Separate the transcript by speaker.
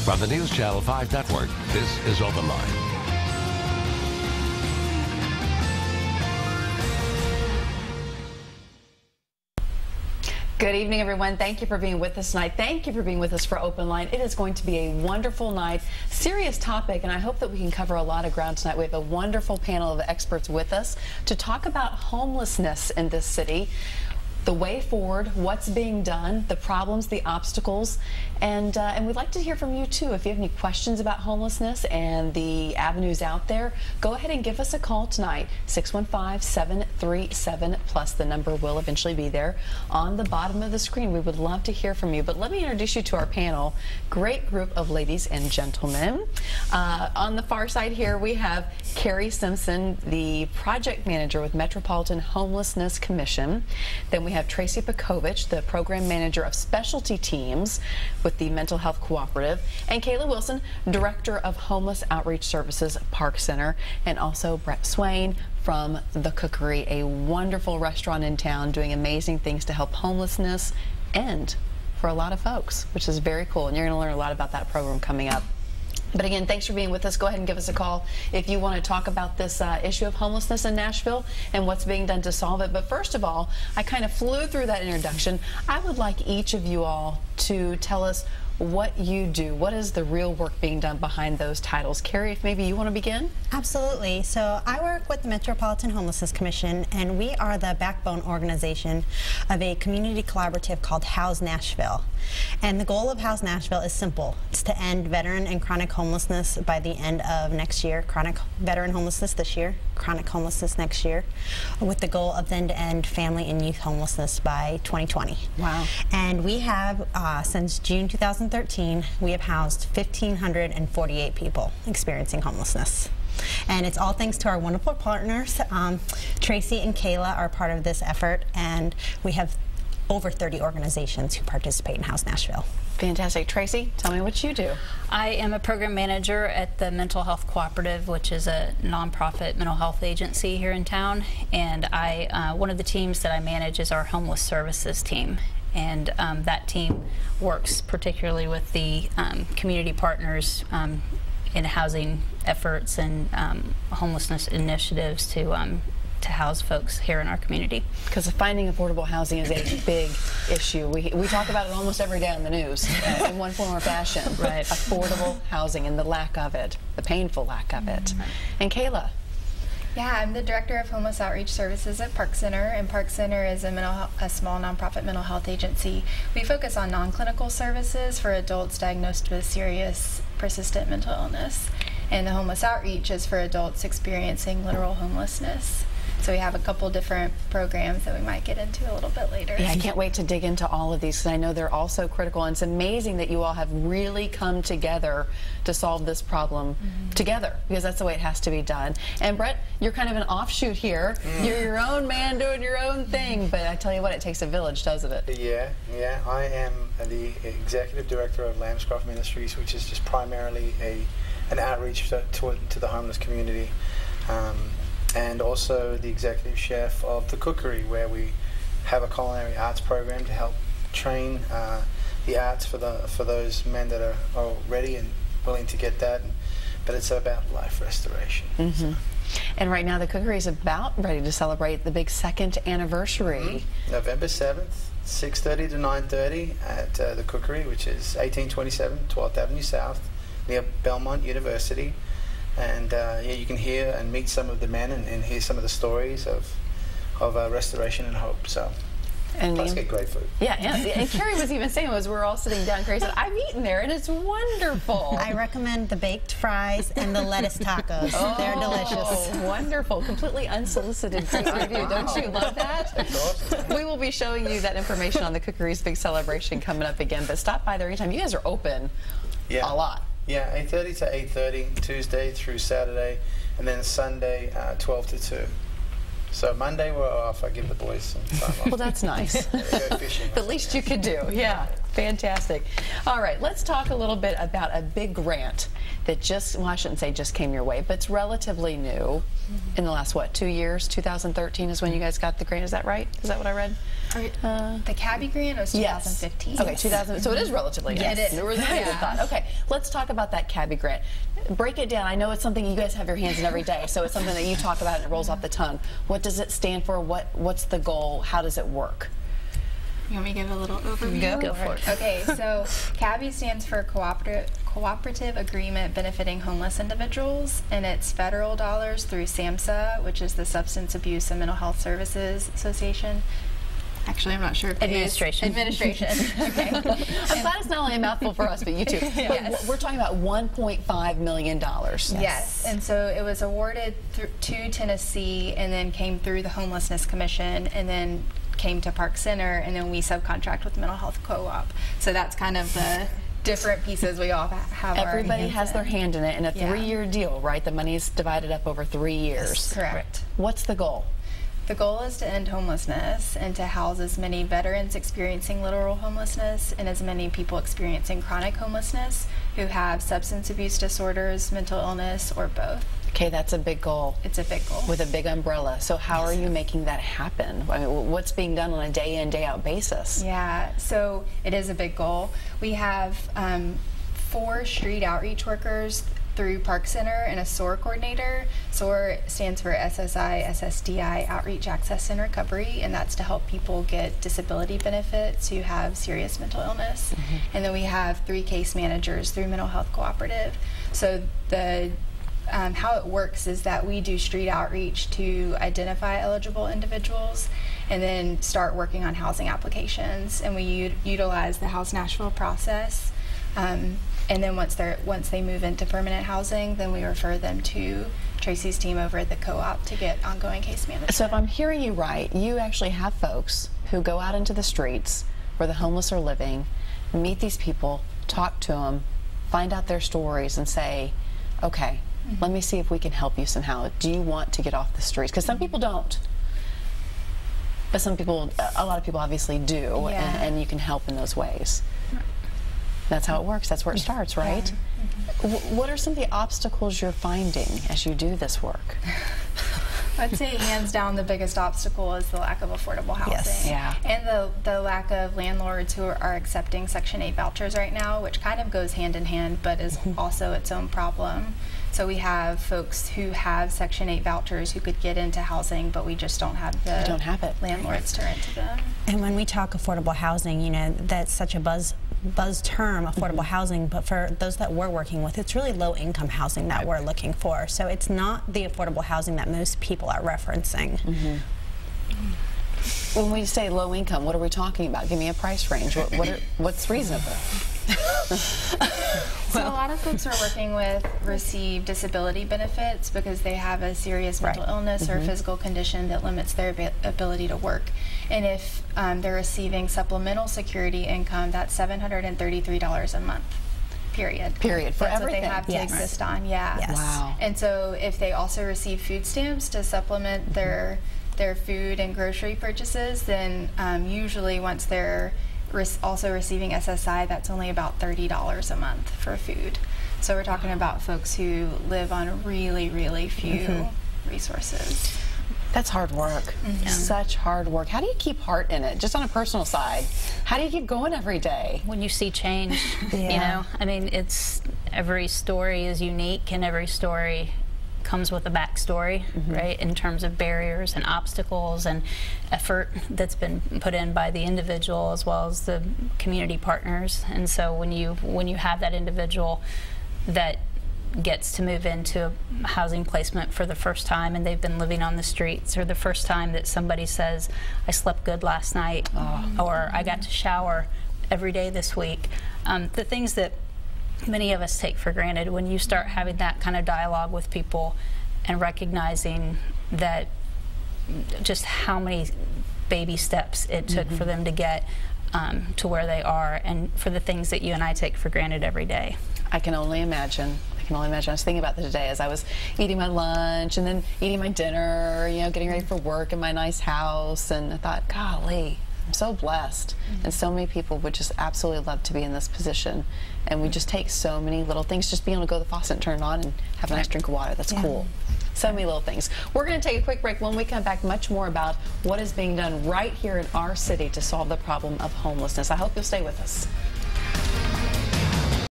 Speaker 1: From the News Channel 5 Network, this is OpenLine.
Speaker 2: Good evening, everyone. Thank you for being with us tonight. Thank you for being with us for OpenLine. It is going to be a wonderful night, serious topic, and I hope that we can cover a lot of ground tonight. We have a wonderful panel of experts with us to talk about homelessness in this city, the way forward, what's being done, the problems, the obstacles, and we'd like to hear from you too. If you have any questions about homelessness and the avenues out there, go ahead and give us a call tonight, 615-737, plus the number will eventually be there on the bottom of the screen. We would love to hear from you, but let me introduce you to our panel. Great group of ladies and gentlemen. On the far side here, we have Carrie Simpson, the project manager with Metropolitan Homelessness Commission. Then we have Tracy Pekovich, the program manager of specialty teams with the Mental Health Cooperative, and Kayla Wilson, director of Homeless Outreach Services Park Center, and also Brett Swain from the Cookery, a wonderful restaurant in town doing amazing things to help homelessness end for a lot of folks, which is very cool, and you're going to learn a lot about that program coming up. But again, thanks for being with us. Go ahead and give us a call if you want to talk about this issue of homelessness in Nashville and what's being done to solve it. But first of all, I kind of flew through that introduction. I would like each of you all to tell us what you do. What is the real work being done behind those titles? Carrie, if maybe you want to begin?
Speaker 3: Absolutely. So I work with the Metropolitan Homelessness Commission, and we are the backbone organization of a community collaborative called House Nashville. And the goal of House Nashville is simple. It's to end veteran and chronic homelessness by the end of next year. Chronic veteran homelessness this year, chronic homelessness next year, with the goal of then to end family and youth homelessness by 2020.
Speaker 2: Wow.
Speaker 3: And we have, since June 2013, we have housed 1,548 people experiencing homelessness. And it's all thanks to our wonderful partners. Tracy and Kayla are part of this effort, and we have over 30 organizations who participate in House Nashville.
Speaker 2: Fantastic. Tracy, tell me what you do.
Speaker 4: I am a program manager at the Mental Health Cooperative, which is a nonprofit mental health agency here in town. And one of the teams that I manage is our homeless services team. And that team works particularly with the community partners in housing efforts and homelessness initiatives to house folks here in our community.
Speaker 2: Because finding affordable housing is a big issue. We talk about it almost every day on the news in one form or fashion. Right. Affordable housing and the lack of it, the painful lack of it. And Kayla?
Speaker 5: Yeah, I'm the director of Homeless Outreach Services at Park Center, and Park Center is a small nonprofit mental health agency. We focus on non-clinical services for adults diagnosed with serious, persistent mental illness, and the Homeless Outreach is for adults experiencing literal homelessness. So we have a couple different programs that we might get into a little bit later.
Speaker 2: Yeah, I can't wait to dig into all of these because I know they're all so critical, and it's amazing that you all have really come together to solve this problem together, because that's the way it has to be done. And Brett, you're kind of an offshoot here. You're your own man doing your own thing, but I tell you what, it takes a village, doesn't it?
Speaker 6: Yeah. I am the executive director of Lambscroft Ministries, which is just primarily an outreach to the homeless community. And also the executive chef of the Cookery, where we have a culinary arts program to help train the arts for those men that are ready and willing to get that. But it's about life restoration. So.
Speaker 2: And right now the Cookery is about ready to celebrate the big 2nd anniversary.
Speaker 6: November 7th, 6:30 to 9:30 at the Cookery, which is 1827 12th Avenue South, near Belmont University. And yeah, you can hear and meet some of the men and hear some of the stories of restoration and hope. So, plus get great food.
Speaker 2: Yeah. And Carrie was even saying, as we were all sitting down, Carrie said, I've eaten there and it's wonderful.
Speaker 3: I recommend the baked fries and the lettuce tacos. They're delicious.
Speaker 2: Wonderful. Completely unsolicited great review. Don't you love that?
Speaker 6: That's awesome.
Speaker 2: We will be showing you that information on the Cookery's big celebration coming up again. But stop by there anytime. You guys are open a lot.
Speaker 6: Yeah, 8:30 to 8:30, Tuesday through Saturday, and then Sunday 12 to 2. So Monday we're off. I give the boys some time off.
Speaker 2: Well, that's nice.
Speaker 6: Go fishing.
Speaker 2: The least you could do. Yeah, fantastic. All right, let's talk a little bit about a big grant that just, well, I shouldn't say just came your way, but it's relatively new in the last, what, 2 years? 2013 is when you guys got the grant. Is that right? Is that what I read?
Speaker 5: The CABHI grant was 2015.
Speaker 2: Yes. Okay, 2000. So it is relatively new.
Speaker 5: Yes. It is.
Speaker 2: Newer than I thought. Okay, let's talk about that CABHI grant. Break it down. I know it's something you guys have your hands in every day, so it's something that you talk about and it rolls off the tongue. What does it stand for? What's the goal? How does it work?
Speaker 5: You want me to give a little overview?
Speaker 2: Go for it.
Speaker 5: Okay, so CABHI stands for Cooperative Agreement Benefiting Homeless Individuals, and it's federal dollars through SAMHSA, which is the Substance Abuse and Mental Health Services Association. Actually, I'm not sure if
Speaker 4: Administration.
Speaker 5: Administration. Okay.
Speaker 2: I'm glad it's not only a mouthful for us, but you too. But we're talking about $1.5 million.
Speaker 5: Yes, and so it was awarded to Tennessee and then came through the Homelessness Commission and then came to Park Center, and then we subcontract with Mental Health Co-op. So that's kind of the different pieces we all have.
Speaker 2: Everybody has their hand in it, in a 3-year deal, right? The money's divided up over 3 years.
Speaker 5: Yes, correct.
Speaker 2: What's the goal?
Speaker 5: The goal is to end homelessness and to house as many veterans experiencing literal homelessness and as many people experiencing chronic homelessness who have substance abuse disorders, mental illness, or both.
Speaker 2: Okay, that's a big goal.
Speaker 5: It's a big goal.
Speaker 2: With a big umbrella. So how are you making that happen? I mean, what's being done on a day in, day out basis?
Speaker 5: Yeah, so it is a big goal. We have 4 street outreach workers through Park Center and a SOAR coordinator. SOAR stands for SSI, SSDI, Outreach, Access, and Recovery, and that's to help people get disability benefits who have serious mental illness. And then we have 3 case managers through Mental Health Cooperative. So the how it works is that we do street outreach to identify eligible individuals and then start working on housing applications, and we utilize the House Nashville process. And then once they move into permanent housing, then we refer them to Tracy's team over at the co-op to get ongoing case management.
Speaker 2: So if I'm hearing you right, you actually have folks who go out into the streets where the homeless are living, meet these people, talk to them, find out their stories, and say, okay, let me see if we can help you somehow. Do you want to get off the streets? Because some people don't. But some people, a lot of people obviously do, and you can help in those ways. That's how it works. That's where it starts, right? What are some of the obstacles you're finding as you do this work?
Speaker 5: I'd say hands down the biggest obstacle is the lack of affordable housing.
Speaker 2: Yes. Yeah.
Speaker 5: And the lack of landlords who are accepting Section 8 vouchers right now, which kind of goes hand in hand but is also its own problem. So we have folks who have Section 8 vouchers who could get into housing, but we just don't have the landlords to rent to them.
Speaker 3: And when we talk affordable housing, you know, that's such a buzz term, affordable housing, but for those that we're working with, it's really low income housing that we're looking for. So it's not the affordable housing that most people are referencing.
Speaker 2: When we say low income, what are we talking about? Give me a price range. What's reasonable?
Speaker 5: So a lot of folks we're working with receive disability benefits because they have a serious mental illness or physical condition that limits their ability to work. And if they're receiving supplemental security income, that's $733 a month. Period.
Speaker 2: For
Speaker 5: that's
Speaker 2: everything.
Speaker 5: What they have to exist on.
Speaker 2: Wow.
Speaker 5: And so if they also receive food stamps to supplement their food and grocery purchases, then usually once they're also receiving SSI, that's only about $30 a month for food. So we're talking about folks who live on really, really few resources.
Speaker 2: That's hard work. Such hard work. How do you keep heart in it? Just on a personal side, how do you keep going every day?
Speaker 4: When you see change, you know, I mean, every story is unique, and every story comes with a backstory, right, in terms of barriers and obstacles and effort that's been put in by the individual as well as the community partners. And so when you have that individual that gets to move into a housing placement for the first time and they've been living on the streets, or the first time that somebody says, I slept good last night, or I got to shower every day this week, the things that many of us take for granted, when you start having that kind of dialogue with people and recognizing that just how many baby steps it took for them to get to where they are, and for the things that you and I take for granted every day.
Speaker 2: I can only imagine. I was thinking about this today as I was eating my lunch and then eating my dinner, you know, getting ready for work in my nice house, and I thought, golly, I'm so blessed. And so many people would just absolutely love to be in this position. And we just take so many little things, just being able to go to the faucet and turn it on and have a nice drink of water. That's cool. So many little things. We're going to take a quick break. When we come back, much more about what is being done right here in our city to solve the problem of homelessness. I hope you'll stay with us.